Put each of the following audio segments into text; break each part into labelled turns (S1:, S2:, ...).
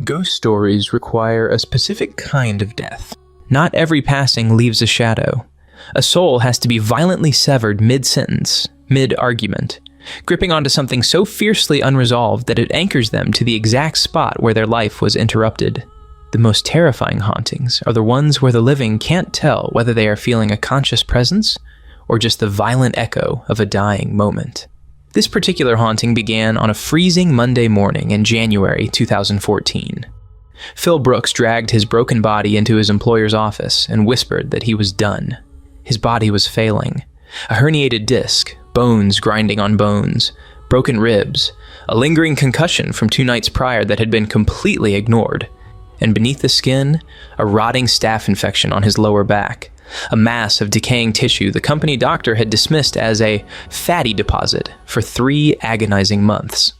S1: Ghost stories require a specific kind of death. Not every passing leaves a shadow. A soul has to be violently severed mid-sentence, mid-argument, gripping onto something so fiercely unresolved that it anchors them to the exact spot where their life was interrupted. The most terrifying hauntings are the ones where the living can't tell whether they are feeling a conscious presence or just the violent echo of a dying moment. This particular haunting began on a freezing Monday morning in January 2014. Phil Brooks dragged his broken body into his employer's office and whispered that he was done. His body was failing. A herniated disc, bones grinding on bones, broken ribs, a lingering concussion from 2 nights prior that had been completely ignored, and beneath the skin, a rotting staph infection on his lower back, a mass of decaying tissue the company doctor had dismissed as a fatty deposit for 3 agonizing months.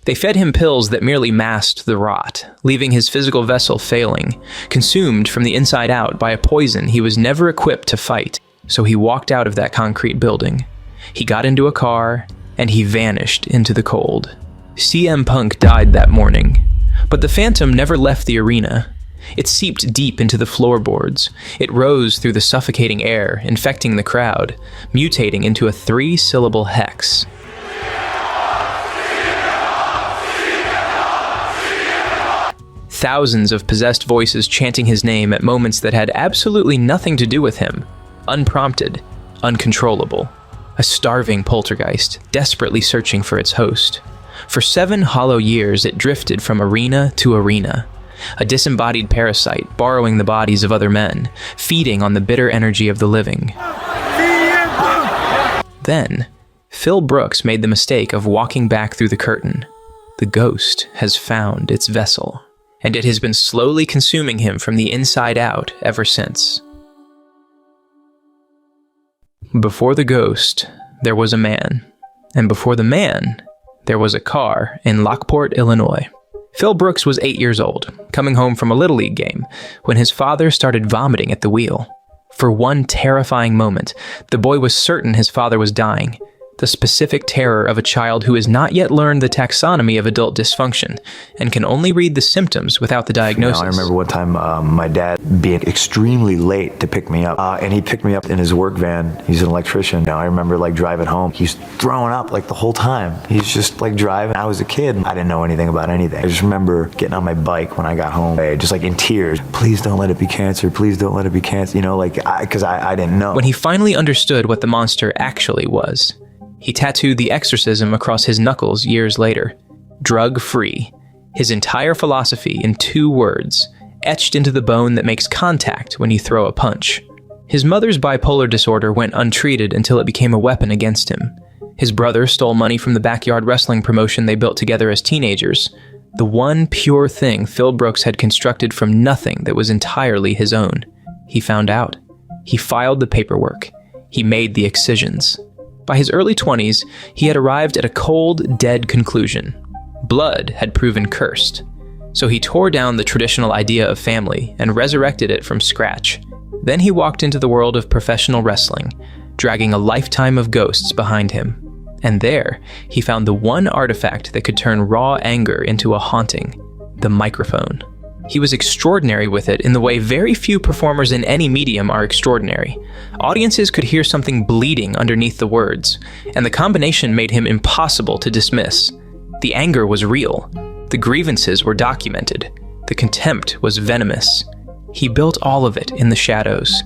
S1: They fed him pills that merely masked the rot, leaving his physical vessel failing, consumed from the inside out by a poison he was never equipped to fight. So he walked out of that concrete building. He got into a car, and he vanished into the cold. CM Punk died that morning, but the phantom never left the arena. It seeped deep into the floorboards. It rose through the suffocating air, infecting the crowd, mutating into a 3-syllable hex. Thousands of possessed voices chanting his name at moments that had absolutely nothing to do with him. Unprompted, uncontrollable. A starving poltergeist, desperately searching for its host. For 7 hollow years, it drifted from arena to arena. A disembodied parasite, borrowing the bodies of other men, feeding on the bitter energy of the living. Then, Phil Brooks made the mistake of walking back through the curtain. The ghost has found its vessel, and it has been slowly consuming him from the inside out ever since. Before the ghost, there was a man, and before the man, there was a car in Lockport, Illinois. Phil Brooks was 8 years old, coming home from a Little League game, when his father started vomiting at the wheel. For one terrifying moment, the boy was certain his father was dying, the specific terror of a child who has not yet learned the taxonomy of adult dysfunction and can only read the symptoms without the diagnosis.
S2: I remember one time my dad being extremely late to pick me up, and he picked me up in his work van. He's an electrician. I remember driving home. He's throwing up the whole time. He's just driving. I was a kid. I didn't know anything about anything. I just remember getting on my bike when I got home, just in tears. Please don't let it be cancer. Please don't let it be cancer. Because I didn't know.
S1: When he finally understood what the monster actually was, he tattooed the exorcism across his knuckles years later. Drug-free. His entire philosophy in 2 words, etched into the bone that makes contact when you throw a punch. His mother's bipolar disorder went untreated until it became a weapon against him. His brother stole money from the backyard wrestling promotion they built together as teenagers. The one pure thing Phil Brooks had constructed from nothing that was entirely his own. He found out. He filed the paperwork. He made the excisions. By his early 20s, he had arrived at a cold, dead conclusion. Blood had proven cursed. So he tore down the traditional idea of family and resurrected it from scratch. Then he walked into the world of professional wrestling, dragging a lifetime of ghosts behind him. And there, he found the one artifact that could turn raw anger into a haunting: the microphone. He was extraordinary with it in the way very few performers in any medium are extraordinary. Audiences could hear something bleeding underneath the words, and the combination made him impossible to dismiss. The anger was real. The grievances were documented. The contempt was venomous. He built all of it in the shadows.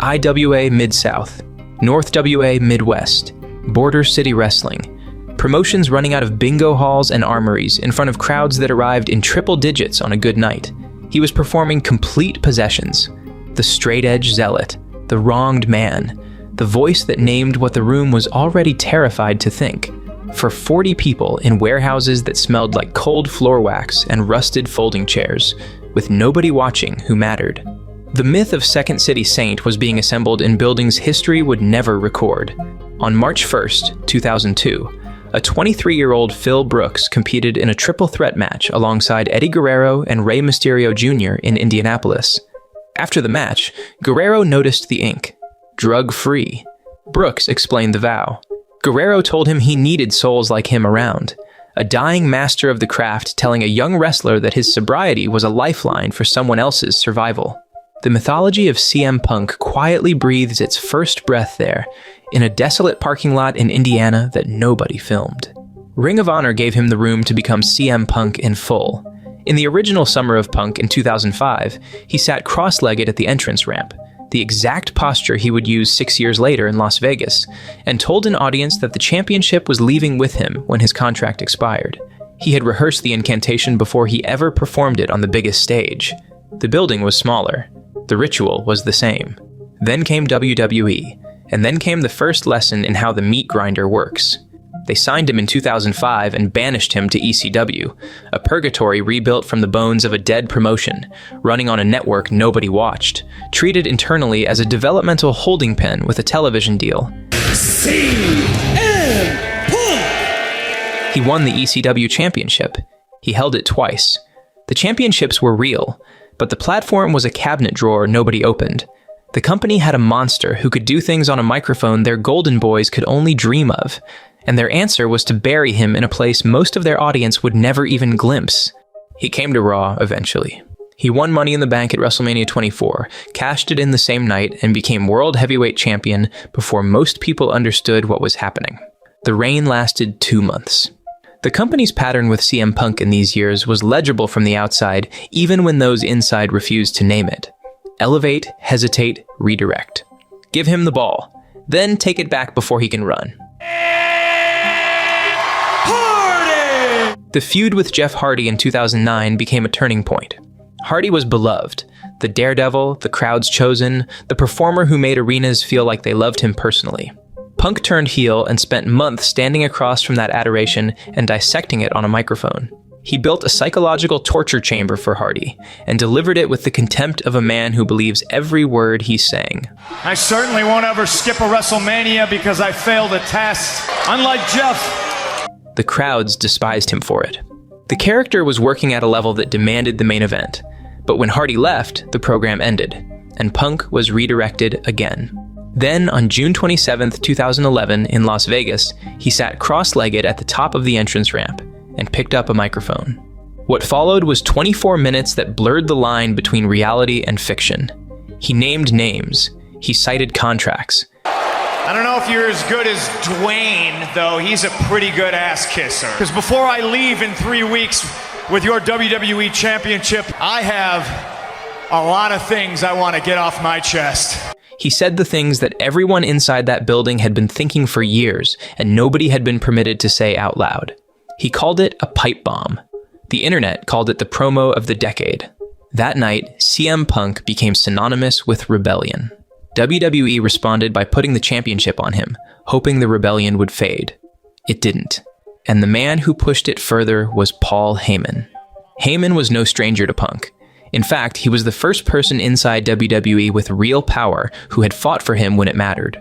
S1: IWA Mid-South, North WA Midwest, Border City Wrestling, promotions running out of bingo halls and armories in front of crowds that arrived in triple digits on a good night. He was performing complete possessions. The straight-edge zealot, the wronged man, the voice that named what the room was already terrified to think. For 40 people in warehouses that smelled like cold floor wax and rusted folding chairs, with nobody watching who mattered. The myth of Second City Saint was being assembled in buildings history would never record. On March 1st, 2002, a 23-year-old Phil Brooks competed in a triple threat match alongside Eddie Guerrero and Rey Mysterio Jr. in Indianapolis. After the match, Guerrero noticed the ink. Drug-free. Brooks explained the vow. Guerrero told him he needed souls like him around. a dying master of the craft telling a young wrestler that his sobriety was a lifeline for someone else's survival. The mythology of CM Punk quietly breathes its first breath there, in a desolate parking lot in Indiana that nobody filmed. Ring of Honor gave him the room to become CM Punk in full. In the original Summer of Punk in 2005, he sat cross-legged at the entrance ramp, the exact posture he would use 6 years later in Las Vegas, and told an audience that the championship was leaving with him when his contract expired. He had rehearsed the incantation before he ever performed it on the biggest stage. The building was smaller. The ritual was the same. Then came WWE, and then came the first lesson in how the meat grinder works. They signed him in 2005 and banished him to ECW, a purgatory rebuilt from the bones of a dead promotion, running on a network nobody watched, treated internally as a developmental holding pen with a television deal. CM Punk! He won the ECW championship. He held it twice. The championships were real, but the platform was a cabinet drawer nobody opened. The company had a monster who could do things on a microphone their golden boys could only dream of, and their answer was to bury him in a place most of their audience would never even glimpse. He came to Raw eventually. He won Money in the Bank at WrestleMania 24, cashed it in the same night, and became World Heavyweight Champion before most people understood what was happening. The reign lasted 2 months. The company's pattern with CM Punk in these years was legible from the outside, even when those inside refused to name it. Elevate, hesitate, redirect. Give him the ball, then take it back before he can run. Hardy! The feud with Jeff Hardy in 2009 became a turning point. Hardy was beloved, the daredevil, the crowd's chosen, the performer who made arenas feel like they loved him personally. Punk turned heel and spent months standing across from that adoration and dissecting it on a microphone. He built a psychological torture chamber for Hardy and delivered it with the contempt of a man who believes every word he's saying.
S3: I certainly won't ever skip a WrestleMania because I failed a test, unlike Jeff.
S1: The crowds despised him for it. The character was working at a level that demanded the main event, but when Hardy left, the program ended, and Punk was redirected again. Then, on June 27, 2011, in Las Vegas, he sat cross-legged at the top of the entrance ramp and picked up a microphone. What followed was 24 minutes that blurred the line between reality and fiction. He named names. He cited contracts.
S3: I don't know if you're as good as Dwayne, though he's a pretty good ass kisser. Because before I leave in 3 weeks with your WWE Championship, I have a lot of things I want to get off my chest.
S1: He said the things that everyone inside that building had been thinking for years, and nobody had been permitted to say out loud. He called it a pipe bomb. The internet called it the promo of the decade. That night, CM Punk became synonymous with rebellion. WWE responded by putting the championship on him, hoping the rebellion would fade. It didn't. And the man who pushed it further was Paul Heyman. Heyman was no stranger to Punk. In fact, he was the first person inside WWE with real power who had fought for him when it mattered.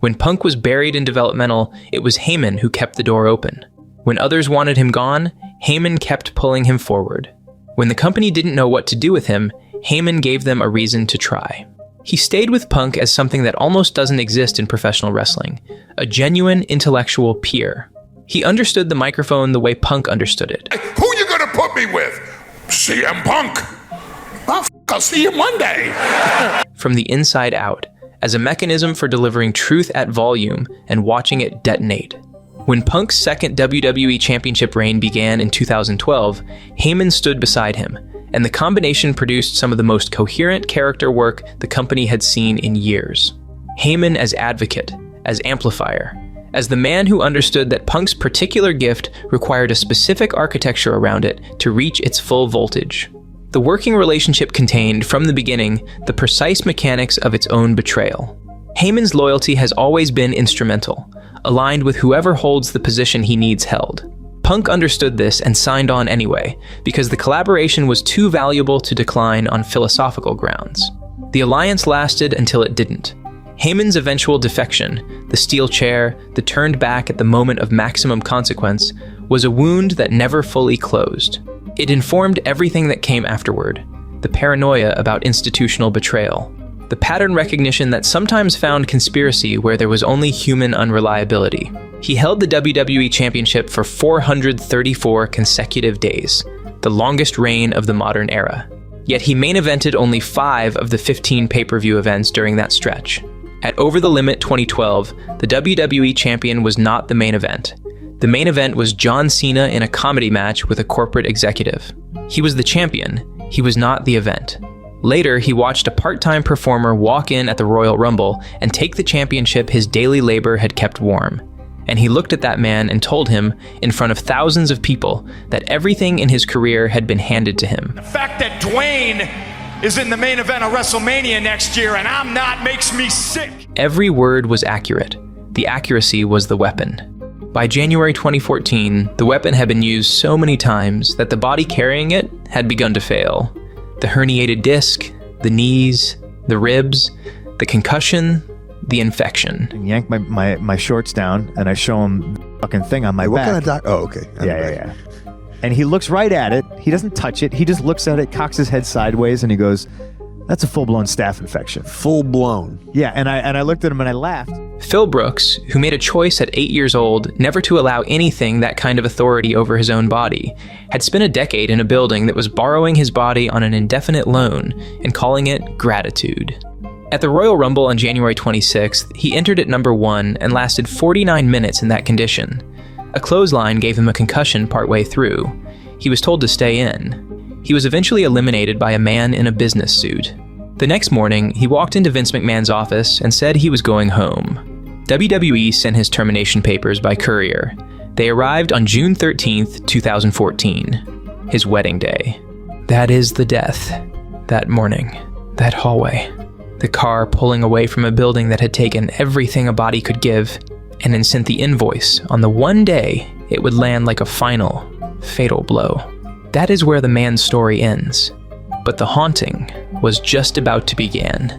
S1: When Punk was buried in developmental, it was Heyman who kept the door open. When others wanted him gone, Heyman kept pulling him forward. When the company didn't know what to do with him, Heyman gave them a reason to try. He stayed with Punk as something that almost doesn't exist in professional wrestling, a genuine intellectual peer. He understood the microphone the way Punk understood it.
S4: Who you gonna put me with? CM Punk. I'll see you Monday.
S1: From the inside out, as a mechanism for delivering truth at volume and watching it detonate. When Punk's second WWE Championship reign began in 2012, Heyman stood beside him, and the combination produced some of the most coherent character work the company had seen in years. Heyman as advocate, as amplifier, as the man who understood that Punk's particular gift required a specific architecture around it to reach its full voltage. The working relationship contained, from the beginning, the precise mechanics of its own betrayal. Heyman's loyalty has always been instrumental, aligned with whoever holds the position he needs held. Punk understood this and signed on anyway, because the collaboration was too valuable to decline on philosophical grounds. The alliance lasted until it didn't. Heyman's eventual defection, the steel chair, the turned back at the moment of maximum consequence, was a wound that never fully closed. It informed everything that came afterward, the paranoia about institutional betrayal. the pattern recognition that sometimes found conspiracy where there was only human unreliability. He held the WWE Championship for 434 consecutive days, the longest reign of the modern era. Yet he main evented only 5 of the 15 pay-per-view events during that stretch. At Over the Limit 2012, the WWE Champion was not the main event. The main event was John Cena in a comedy match with a corporate executive. He was the champion, he was not the event. Later, he watched a part-time performer walk in at the Royal Rumble and take the championship his daily labor had kept warm. And he looked at that man and told him, in front of thousands of people, that everything in his career had been handed to him.
S3: The fact that Dwayne is in the main event of WrestleMania next year and I'm not makes me sick.
S1: Every word was accurate. The accuracy was the weapon. By January 2014, the weapon had been used so many times that the body carrying it had begun to fail. The herniated disc, the knees, the ribs, the concussion, the infection.
S5: And yank my shorts down, and I show him the fucking thing on my back.
S6: What kind of doc? Oh, okay.
S5: Yeah. And he looks right at it. He doesn't touch it. He just looks at it, cocks his head sideways, and he goes, "That's a full-blown staph infection."
S6: Full blown.
S5: Yeah, and I looked at him and I laughed.
S1: Phil Brooks, who made a choice at 8 years old never to allow anything that kind of authority over his own body, had spent a decade in a building that was borrowing his body on an indefinite loan and calling it gratitude. At the Royal Rumble on January 26th, he entered at number 1 and lasted 49 minutes in that condition. A clothesline gave him a concussion partway through. He was told to stay in. He was eventually eliminated by a man in a business suit. The next morning, he walked into Vince McMahon's office and said he was going home. WWE sent his termination papers by courier. They arrived on June 13th, 2014, his wedding day. That is the death. That morning, that hallway. The car pulling away from a building that had taken everything a body could give and then sent the invoice on the one day it would land like a final, fatal blow. That is where the man's story ends. But the haunting was just about to begin.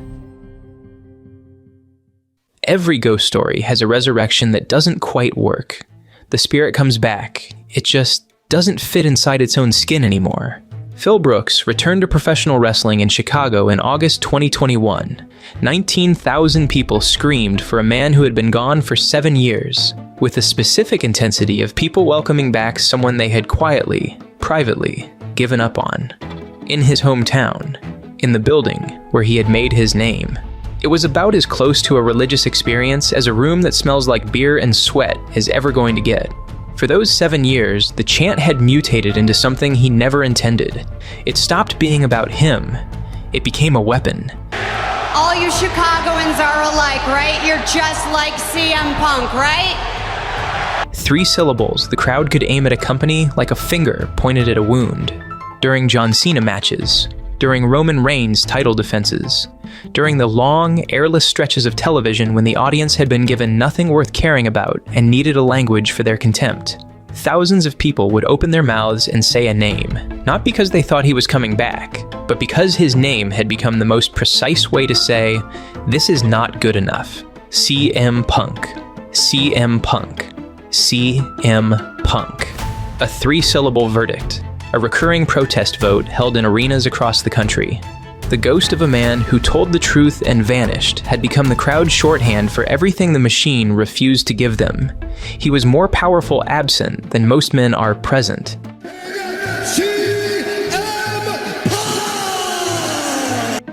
S1: Every ghost story has a resurrection that doesn't quite work. The spirit comes back, it just doesn't fit inside its own skin anymore. Phil Brooks returned to professional wrestling in Chicago in August 2021. 19,000 people screamed for a man who had been gone for 7 years, with the specific intensity of people welcoming back someone they had quietly, privately, given up on. In his hometown, in the building where he had made his name. It was about as close to a religious experience as a room that smells like beer and sweat is ever going to get. For those 7 years, the chant had mutated into something he never intended. It stopped being about him. It became a weapon.
S7: All you Chicagoans are alike, right? You're just like CM Punk, right?
S1: 3 syllables the crowd could aim at a company like a finger pointed at a wound. During John Cena matches, during Roman Reigns' title defenses, during the long, airless stretches of television when the audience had been given nothing worth caring about and needed a language for their contempt. Thousands of people would open their mouths and say a name, not because they thought he was coming back, but because his name had become the most precise way to say, "This is not good enough. CM Punk. CM Punk. CM Punk." A 3-syllable verdict. A recurring protest vote held in arenas across the country. The ghost of a man who told the truth and vanished had become the crowd's shorthand for everything the machine refused to give them. He was more powerful absent than most men are present.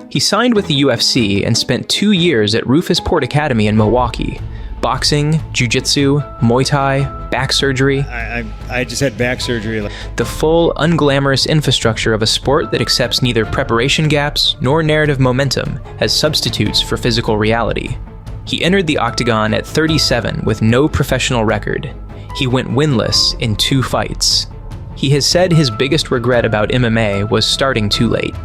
S1: He signed with the UFC and spent 2 years at Rufus Port Academy in Milwaukee. Boxing, jiu-jitsu, Muay Thai, back surgery.
S8: I just had back surgery.
S1: The full, unglamorous infrastructure of a sport that accepts neither preparation gaps nor narrative momentum as substitutes for physical reality. He entered the octagon at 37 with no professional record. He went winless in 2 fights. He has said his biggest regret about MMA was starting too late.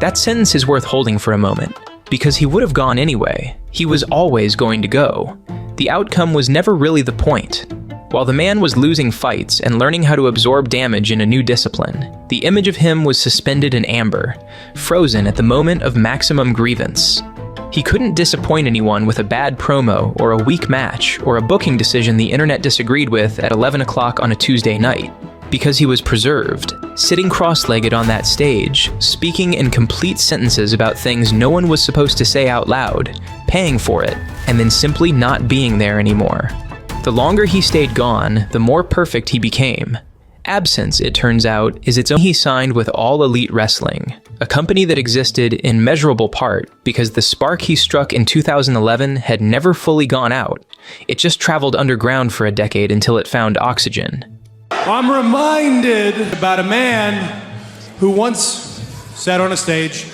S1: That sentence is worth holding for a moment, because he would have gone anyway. He was always going to go. The outcome was never really the point. While the man was losing fights and learning how to absorb damage in a new discipline, the image of him was suspended in amber, frozen at the moment of maximum grievance. He couldn't disappoint anyone with a bad promo or a weak match or a booking decision the internet disagreed with at 11 o'clock on a Tuesday night. Because he was preserved, sitting cross-legged on that stage, speaking in complete sentences about things no one was supposed to say out loud, paying for it, and then simply not being there anymore. The longer he stayed gone, the more perfect he became. Absence, it turns out, is its own. He signed with All Elite Wrestling, a company that existed in measurable part because the spark he struck in 2011 had never fully gone out. It just traveled underground for a decade until it found oxygen.
S6: I'm reminded about a man who once sat on a stage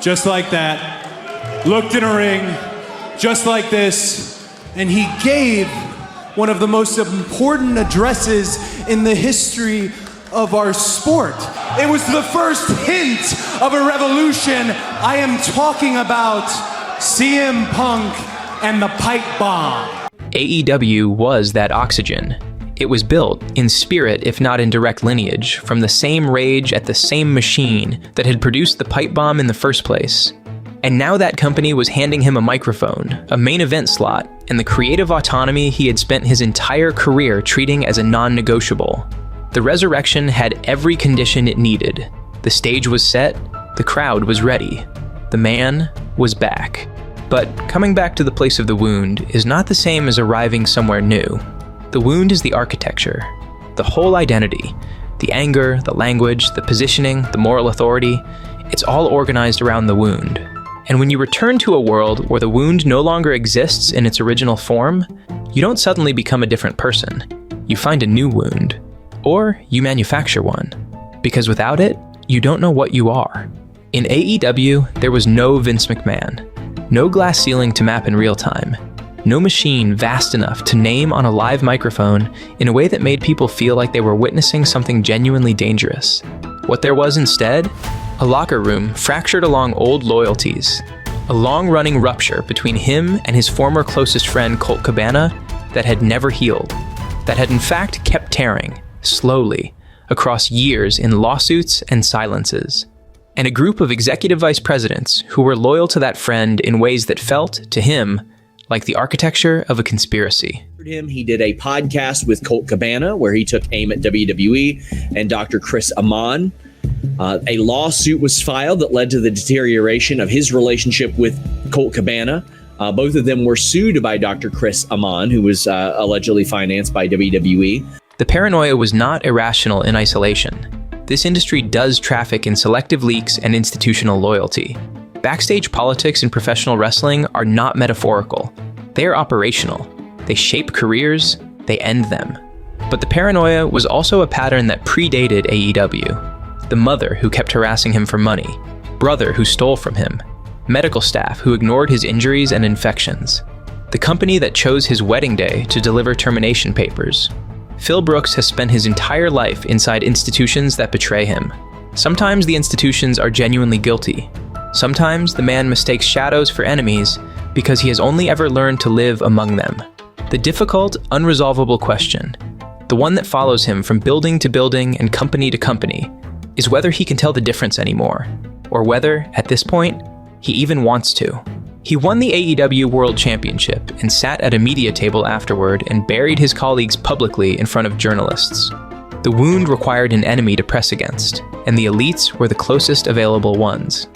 S6: just like that, looked in a ring just like this, and he gave one of the most important addresses in the history of our sport. It was the first hint of a revolution. I am talking about CM Punk and the Pipebomb.
S1: AEW was that oxygen. It was built, in spirit if not in direct lineage, from the same rage at the same machine that had produced the Pipebomb in the first place. And now that company was handing him a microphone, a main event slot, and the creative autonomy he had spent his entire career treating as a non-negotiable. The resurrection had every condition it needed. The stage was set, the crowd was ready. The man was back. But coming back to the place of the wound is not the same as arriving somewhere new. The wound is the architecture, the whole identity, the anger, the language, the positioning, the moral authority. It's all organized around the wound. And when you return to a world where the wound no longer exists in its original form, you don't suddenly become a different person. You find a new wound. Or you manufacture one. Because without it, you don't know what you are. In AEW, there was no Vince McMahon. No glass ceiling to map in real time. No machine vast enough to name on a live microphone in a way that made people feel like they were witnessing something genuinely dangerous. What there was instead? A locker room fractured along old loyalties. A long-running rupture between him and his former closest friend Colt Cabana that had never healed. That had in fact kept tearing, slowly, across years in lawsuits and silences. And a group of executive vice presidents who were loyal to that friend in ways that felt, to him, like the architecture of a conspiracy.
S9: He did a podcast with Colt Cabana where he took aim at WWE and Dr. Chris Amon. A lawsuit was filed that led to the deterioration of his relationship with Colt Cabana. Both of them were sued by Dr. Chris Amon, who was allegedly financed by WWE.
S1: The paranoia was not irrational in isolation. This industry does traffic in selective leaks and institutional loyalty. Backstage politics in professional wrestling are not metaphorical. They are operational. They shape careers, they end them. But the paranoia was also a pattern that predated AEW. The mother who kept harassing him for money, brother who stole from him, medical staff who ignored his injuries and infections, the company that chose his wedding day to deliver termination papers. Phil Brooks has spent his entire life inside institutions that betray him. Sometimes the institutions are genuinely guilty. Sometimes the man mistakes shadows for enemies because he has only ever learned to live among them. The difficult, unresolvable question, the one that follows him from building to building and company to company, is whether he can tell the difference anymore, or whether, at this point, he even wants to. He won the AEW World Championship and sat at a media table afterward and buried his colleagues publicly in front of journalists. The wound required an enemy to press against, and the elites were the closest available ones.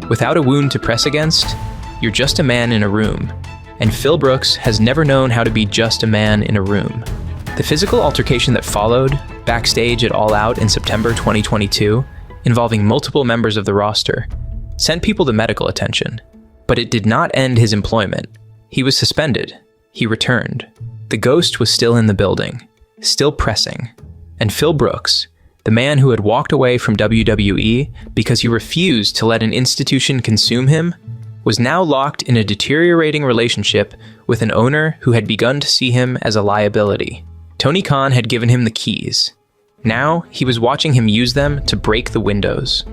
S1: Without a wound to press against, you're just a man in a room, and Phil Brooks has never known how to be just a man in a room. The physical altercation that followed, backstage at All Out in September 2022, involving multiple members of the roster, sent people to medical attention. But it did not end his employment. He was suspended. He returned. The ghost was still in the building, still pressing. And Phil Brooks, the man who had walked away from WWE because he refused to let an institution consume him, was now locked in a deteriorating relationship with an owner who had begun to see him as a liability. Tony Khan had given him the keys. Now, he was watching him use them to break the windows.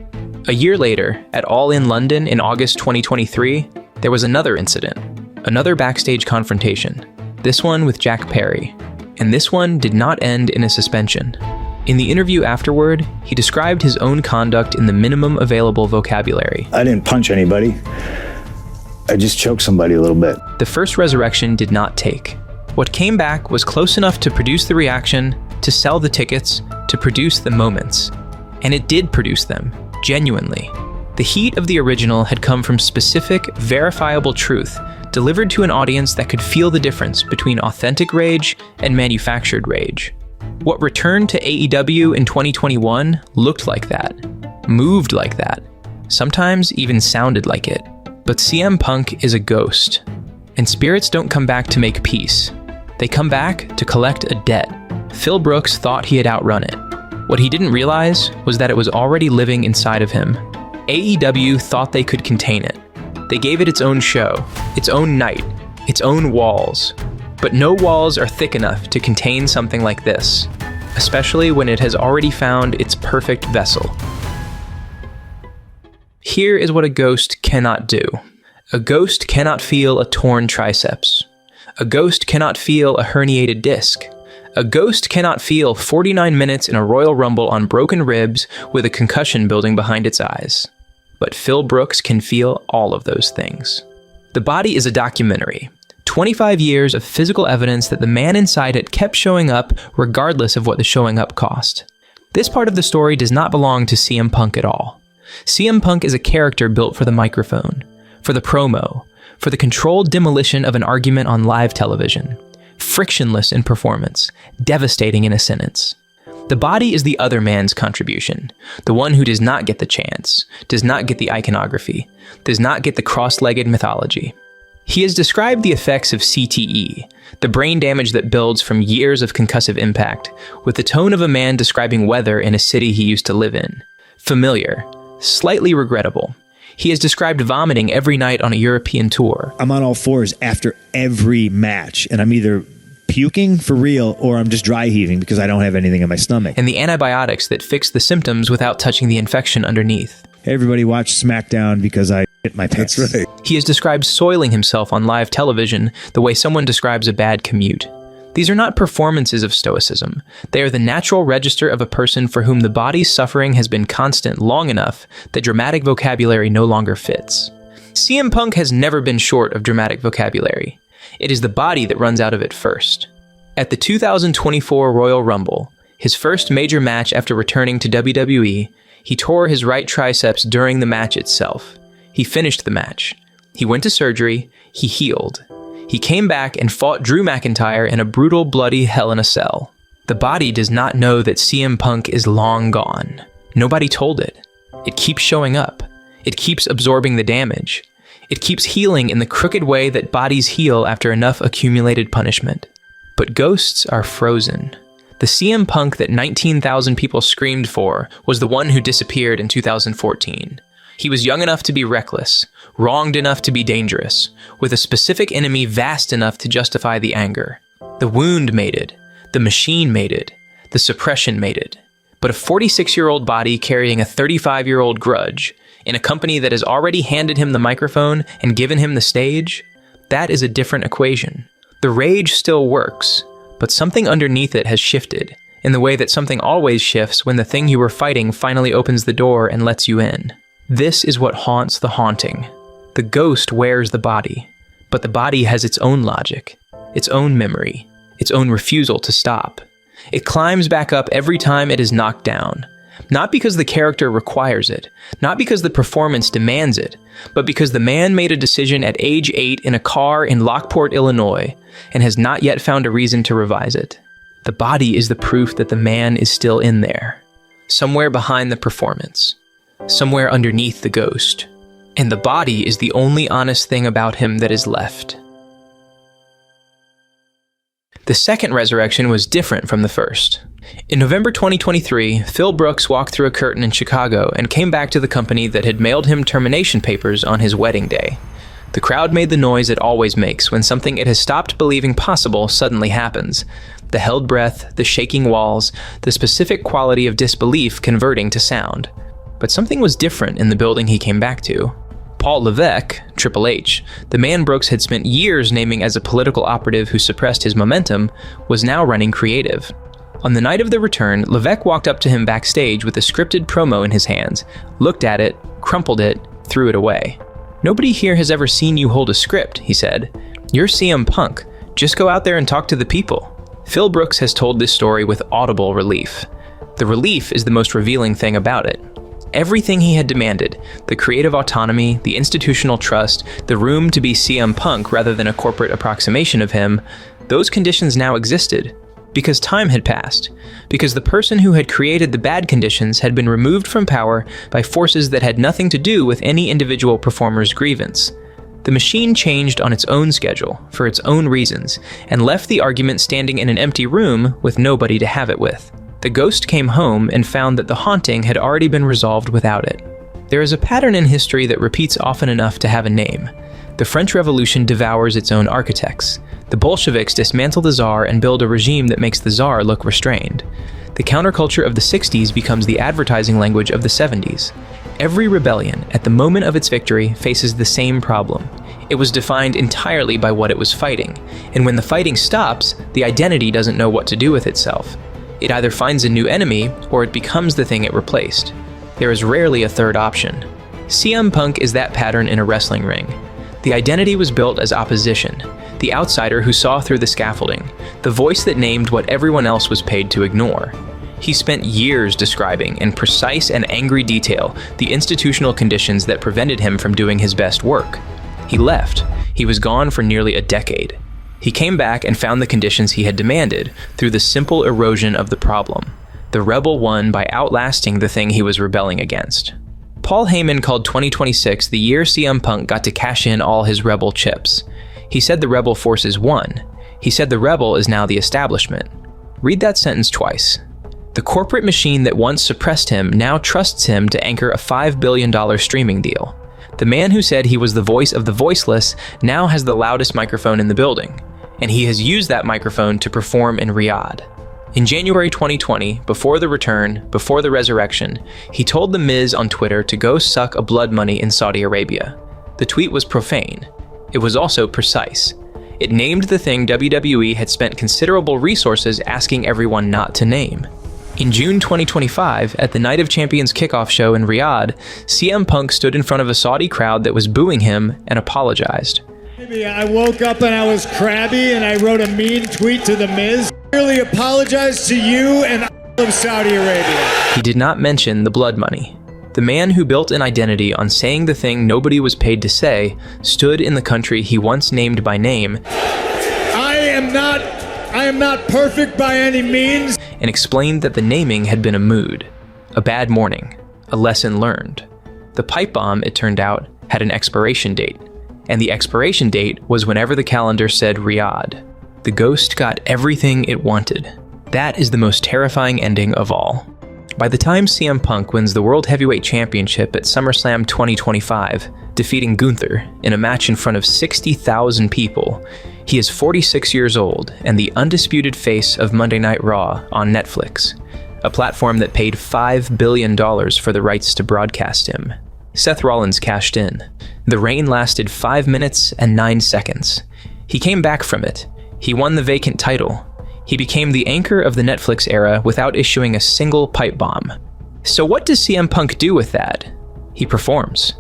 S1: A year later, at All In London in August 2023, there was another incident, another backstage confrontation, this one with Jack Perry. And this one did not end in a suspension. In the interview afterward, he described his own conduct in the minimum available vocabulary.
S10: I didn't punch anybody. I just choked somebody a little bit.
S1: The first resurrection did not take. What came back was close enough to produce the reaction, to sell the tickets, to to produce the moments. And it did produce them, genuinely. The heat of the original had come from specific, verifiable truth delivered to an audience that could feel the difference between authentic rage and manufactured rage. What returned to AEW in 2021 looked like that, moved like that, sometimes even sounded like it. But CM Punk is a ghost, and spirits don't come back to make peace. They come back to collect a debt. Phil Brooks thought he had outrun it. What he didn't realize was that it was already living inside of him. AEW thought they could contain it. They gave it its own show, its own night, its own walls. But no walls are thick enough to contain something like this, especially when it has already found its perfect vessel. Here is what a ghost cannot do. A ghost cannot feel a torn triceps. A ghost cannot feel a herniated disc. A ghost cannot feel 49 minutes in a Royal Rumble on broken ribs with a concussion building behind its eyes. But Phil Brooks can feel all of those things. The Body is a documentary. 25 years of physical evidence that the man inside it kept showing up regardless of what the showing up cost. This part of the story does not belong to CM Punk at all. CM Punk is a character built for the microphone, for the promo, for the controlled demolition of an argument on live television. Frictionless in performance, devastating in a sentence. The Body is the other man's contribution, the one who does not get the chants, does not get the iconography, does not get the cross-legged mythology. He has described the effects of CTE, the brain damage that builds from years of concussive impact, with the tone of a man describing weather in a city he used to live in. Familiar, slightly regrettable. He has described vomiting every night on a European tour.
S8: I'm on all fours after every match, and I'm either puking for real or I'm just dry heaving because I don't have anything in my stomach.
S1: And the antibiotics that fix the symptoms without touching the infection underneath.
S8: Everybody watch SmackDown because I hit my pants.
S10: That's right.
S1: He has described soiling himself on live television the way someone describes a bad commute. These are not performances of stoicism. They are the natural register of a person for whom the body's suffering has been constant long enough that dramatic vocabulary no longer fits. CM Punk has never been short of dramatic vocabulary. It is the body that runs out of it first. At the 2024 Royal Rumble, his first major match after returning to WWE, he tore his right triceps during the match itself. He finished the match. He went to surgery. He healed. He came back and fought Drew McIntyre in a brutal, bloody Hell in a Cell. The body does not know that CM Punk is long gone. Nobody told it. It keeps showing up. It keeps absorbing the damage. It keeps healing in the crooked way that bodies heal after enough accumulated punishment. But ghosts are frozen. The CM Punk that 19,000 people screamed for was the one who disappeared in 2014. He was young enough to be reckless, wronged enough to be dangerous, with a specific enemy vast enough to justify the anger. The wound made it. The machine made it. The suppression made it. But a 46-year-old body carrying a 35-year-old grudge, in a company that has already handed him the microphone and given him the stage, that is a different equation. The rage still works, but something underneath it has shifted, in the way that something always shifts when the thing you were fighting finally opens the door and lets you in. This is what haunts the haunting. The ghost wears the body, but the body has its own logic, its own memory, its own refusal to stop. It climbs back up every time it is knocked down. Not because the character requires it, not because the performance demands it, but because the man made a decision at age 8 in a car in Lockport, Illinois, and has not yet found a reason to revise it. The body is the proof that the man is still in there, somewhere behind the performance, somewhere underneath the ghost. And the body is the only honest thing about him that is left. The second resurrection was different from the first. In November 2023, Phil Brooks walked through a curtain in Chicago and came back to the company that had mailed him termination papers on his wedding day. The crowd made the noise it always makes when something it has stopped believing possible suddenly happens. The held breath, the shaking walls, the specific quality of disbelief converting to sound. But something was different in the building he came back to. Paul Levesque, Triple H, the man Brooks had spent years naming as a political operative who suppressed his momentum, was now running creative. On the night of the return, Levesque walked up to him backstage with a scripted promo in his hands, looked at it, crumpled it, threw it away. "Nobody here has ever seen you hold a script," he said. "You're CM Punk. Just go out there and talk to the people." Phil Brooks has told this story with audible relief. The relief is the most revealing thing about it. Everything he had demanded, the creative autonomy, the institutional trust, the room to be CM Punk rather than a corporate approximation of him, those conditions now existed. Because time had passed. Because the person who had created the bad conditions had been removed from power by forces that had nothing to do with any individual performer's grievance. The machine changed on its own schedule, for its own reasons, and left the argument standing in an empty room with nobody to have it with. The ghost came home and found that the haunting had already been resolved without it. There is a pattern in history that repeats often enough to have a name. The French Revolution devours its own architects. The Bolsheviks dismantle the Tsar and build a regime that makes the Tsar look restrained. The counterculture of the 60s becomes the advertising language of the 70s. Every rebellion, at the moment of its victory, faces the same problem. It was defined entirely by what it was fighting, and when the fighting stops, the identity doesn't know what to do with itself. It either finds a new enemy, or it becomes the thing it replaced. There is rarely a third option. CM Punk is that pattern in a wrestling ring. The identity was built as opposition, the outsider who saw through the scaffolding, the voice that named what everyone else was paid to ignore. He spent years describing in precise and angry detail the institutional conditions that prevented him from doing his best work. He left. He was gone for nearly a decade. He came back and found the conditions he had demanded through the simple erosion of the problem. The rebel won by outlasting the thing he was rebelling against. Paul Heyman called 2026 the year CM Punk got to cash in all his rebel chips. He said the rebel forces won. He said the rebel is now the establishment. Read that sentence twice. The corporate machine that once suppressed him now trusts him to anchor a $5 billion streaming deal. The man who said he was the voice of the voiceless now has the loudest microphone in the building, and he has used that microphone to perform in Riyadh. In January 2020, before the return, before the resurrection, he told The Miz on Twitter to go suck a blood money in Saudi Arabia. The tweet was profane. It was also precise. It named the thing WWE had spent considerable resources asking everyone not to name. In June 2025, at the Night of Champions kickoff show in Riyadh, CM Punk stood in front of a Saudi crowd that was booing him and apologized.
S11: Maybe I woke up and I was crabby and I wrote a mean tweet to The Miz. I really apologize to you and of Saudi Arabia.
S1: He did not mention the blood money. The man who built an identity on saying the thing nobody was paid to say stood in the country he once named by name.
S11: I am not perfect by any means.
S1: And explained that the naming had been a mood, a bad morning, a lesson learned. The Pipebomb, it turned out, had an expiration date, and the expiration date was whenever the calendar said Riyadh. The ghost got everything it wanted. That is the most terrifying ending of all. By the time CM Punk wins the World Heavyweight Championship at SummerSlam 2025, defeating Gunther in a match in front of 60,000 people, he is 46 years old and the undisputed face of Monday Night Raw on Netflix, a platform that paid $5 billion for the rights to broadcast him. Seth Rollins cashed in. The reign lasted 5 minutes and 9 seconds. He came back from it. He won the vacant title. He became the anchor of the Netflix era without issuing a single pipe bomb. So what does CM Punk do with that? He performs.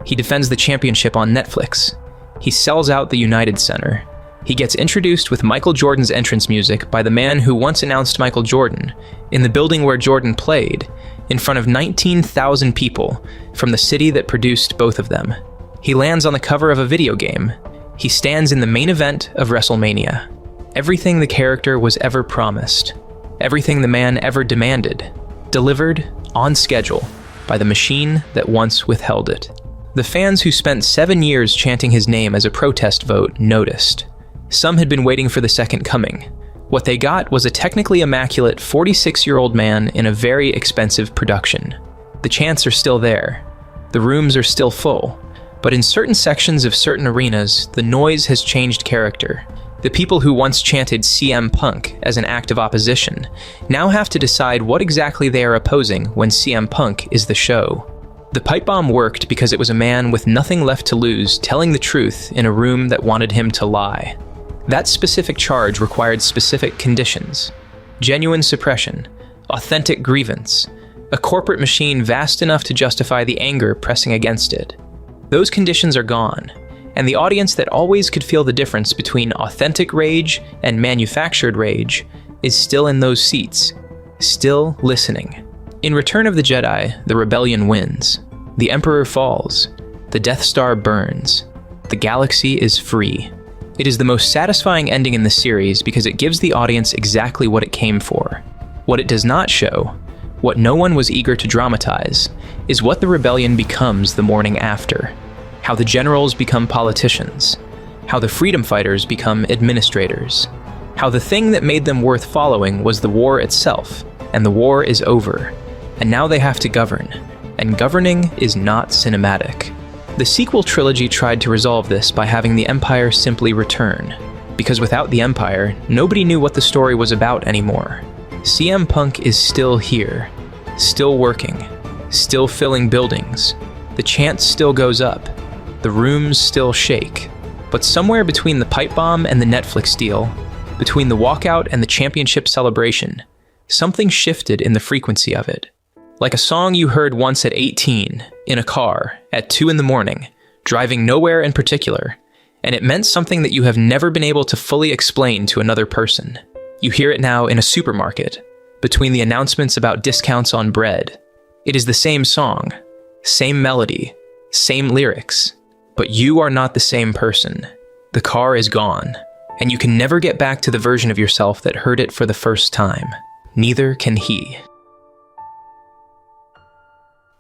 S1: He defends the championship on Netflix. He sells out the United Center. He gets introduced with Michael Jordan's entrance music by the man who once announced Michael Jordan, in the building where Jordan played, in front of 19,000 people from the city that produced both of them. He lands on the cover of a video game. He stands in the main event of WrestleMania. Everything the character was ever promised, everything the man ever demanded, delivered on schedule by the machine that once withheld it. The fans who spent 7 years chanting his name as a protest vote noticed. Some had been waiting for the second coming. What they got was a technically immaculate 46-year-old man in a very expensive production. The chants are still there. The rooms are still full. But in certain sections of certain arenas, the noise has changed character. The people who once chanted CM Punk as an act of opposition now have to decide what exactly they are opposing when CM Punk is the show. The Pipebomb worked because it was a man with nothing left to lose telling the truth in a room that wanted him to lie. That specific charge required specific conditions: genuine suppression, authentic grievance, a corporate machine vast enough to justify the anger pressing against it. Those conditions are gone, and the audience that always could feel the difference between authentic rage and manufactured rage is still in those seats. still listening. In Return of the Jedi, the rebellion wins. The Emperor falls. The Death Star burns. The galaxy is free. It is the most satisfying ending in the series because it gives the audience exactly what it came for. What it does not show, what no one was eager to dramatize, is what the rebellion becomes the morning after. How the generals become politicians. How the freedom fighters become administrators. How the thing that made them worth following was the war itself, and the war is over. And now they have to govern, and governing is not cinematic. The sequel trilogy tried to resolve this by having the Empire simply return, because without the Empire, nobody knew what the story was about anymore. CM Punk is still here, still working, still filling buildings. The chant still goes up, the rooms still shake. But somewhere between the Pipebomb and the Netflix deal, between the walkout and the championship celebration, something shifted in the frequency of it. Like a song you heard once at 18, in a car, at 2 in the morning, driving nowhere in particular, and it meant something that you have never been able to fully explain to another person. You hear it now in a supermarket, between the announcements about discounts on bread. It is the same song, same melody, same lyrics, but you are not the same person. The car is gone, and you can never get back to the version of yourself that heard it for the first time. Neither can he.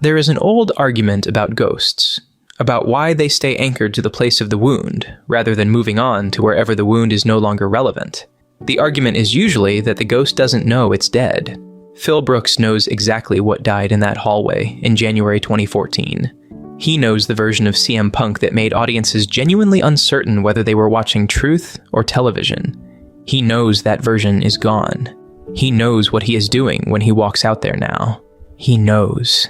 S1: There is an old argument about ghosts, about why they stay anchored to the place of the wound, rather than moving on to wherever the wound is no longer relevant. The argument is usually that the ghost doesn't know it's dead. Phil Brooks knows exactly what died in that hallway in January 2014. He knows the version of CM Punk that made audiences genuinely uncertain whether they were watching truth or television. He knows that version is gone. He knows what he is doing when he walks out there now. He knows.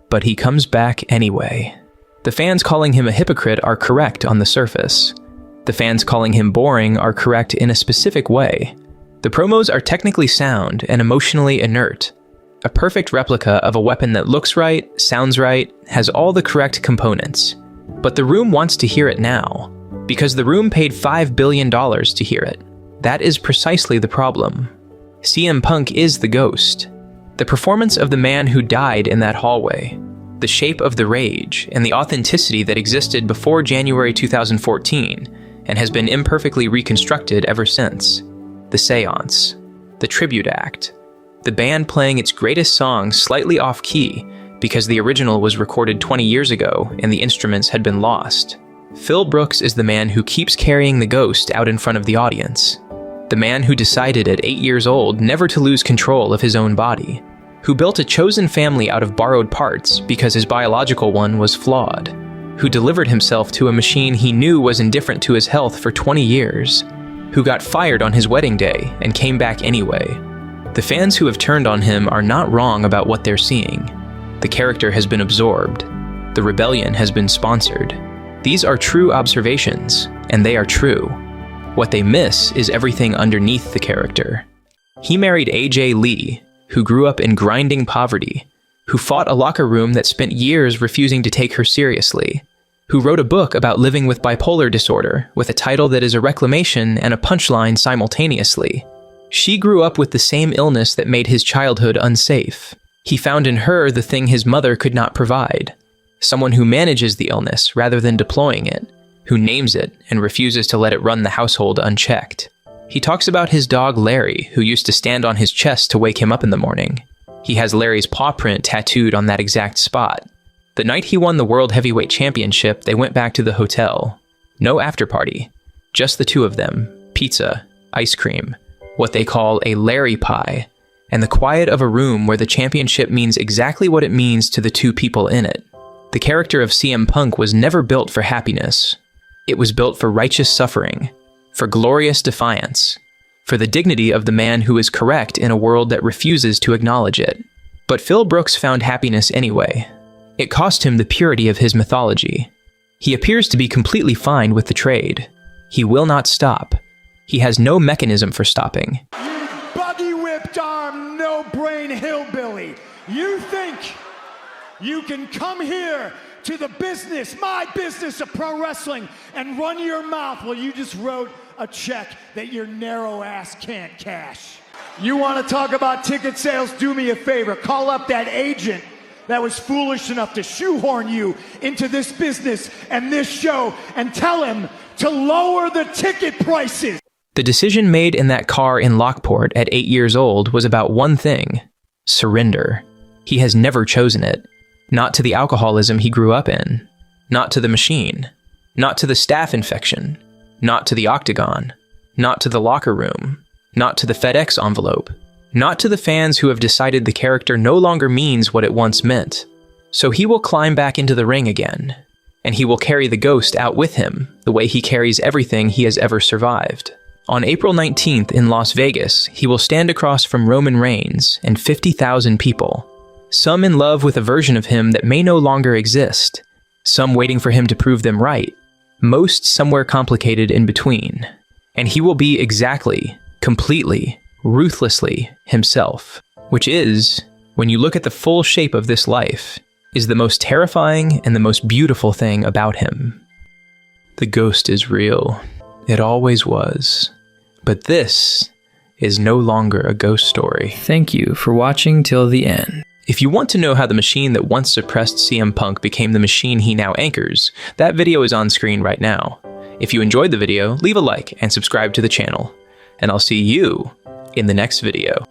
S1: But he comes back anyway. The fans calling him a hypocrite are correct on the surface. The fans calling him boring are correct in a specific way. The promos are technically sound and emotionally inert. A perfect replica of a weapon that looks right, sounds right, has all the correct components. But the room wants to hear it now, because the room paid $5 billion to hear it. That is precisely the problem. CM Punk is the ghost. The performance of the man who died in that hallway, the shape of the rage, and the authenticity that existed before January 2014 and has been imperfectly reconstructed ever since. The seance, the tribute act, the band playing its greatest song slightly off-key because the original was recorded 20 years ago and the instruments had been lost. Phil Brooks is the man who keeps carrying the ghost out in front of the audience. The man who decided at 8 years old never to lose control of his own body. Who built a chosen family out of borrowed parts because his biological one was flawed. Who delivered himself to a machine he knew was indifferent to his health for 20 years. Who got fired on his wedding day and came back anyway. The fans who have turned on him are not wrong about what they're seeing. The character has been absorbed. The rebellion has been sponsored. These are true observations, and they are true. What they miss is everything underneath the character. He married AJ Lee, who grew up in grinding poverty, who fought a locker room that spent years refusing to take her seriously, who wrote a book about living with bipolar disorder with a title that is a reclamation and a punchline simultaneously. She grew up with the same illness that made his childhood unsafe. He found in her the thing his mother could not provide, someone who manages the illness rather than deploying it, who names it and refuses to let it run the household unchecked. He talks about his dog Larry, who used to stand on his chest to wake him up in the morning. He has Larry's paw print tattooed on that exact spot. The night he won the World Heavyweight Championship, they went back to the hotel. No after party. Just the two of them. Pizza, ice cream, what they call a Larry pie, and the quiet of a room where the championship means exactly what it means to the two people in it. The character of CM Punk was never built for happiness. It was built for righteous suffering, for glorious defiance, for the dignity of the man who is correct in a world that refuses to acknowledge it. But Phil Brooks found happiness anyway. It cost him the purity of his mythology. He appears to be completely fine with the trade. He will not stop. He has no mechanism for stopping.
S11: You buggy-whipped arm, no-brain hillbilly. You think you can come here to the business, my business of pro wrestling, and run your mouth while you just wrote a check that your narrow ass can't cash? You want to talk about ticket sales? Do me a favor. Call up that agent that was foolish enough to shoehorn you into this business and this show and tell him to lower the ticket prices.
S1: The decision made in that car in Lockport at 8 years old was about one thing: surrender. He has never chosen it. Not to the alcoholism he grew up in. Not to the machine. Not to the staph infection. Not to the octagon. Not to the locker room. Not to the FedEx envelope. Not to the fans who have decided the character no longer means what it once meant. So he will climb back into the ring again. And he will carry the ghost out with him, the way he carries everything he has ever survived. On April 19th in Las Vegas, he will stand across from Roman Reigns and 50,000 people. Some in love with a version of him that may no longer exist. Some waiting for him to prove them right. Most somewhere complicated in between. And he will be exactly, completely, ruthlessly himself. Which is, when you look at the full shape of this life, is the most terrifying and the most beautiful thing about him. The ghost is real. It always was. But this is no longer a ghost story.
S12: Thank you for watching till the end.
S1: If you want to know how the machine that once suppressed CM Punk became the machine he now anchors, that video is on screen right now. If you enjoyed the video, leave a like and subscribe to the channel. And I'll see you in the next video.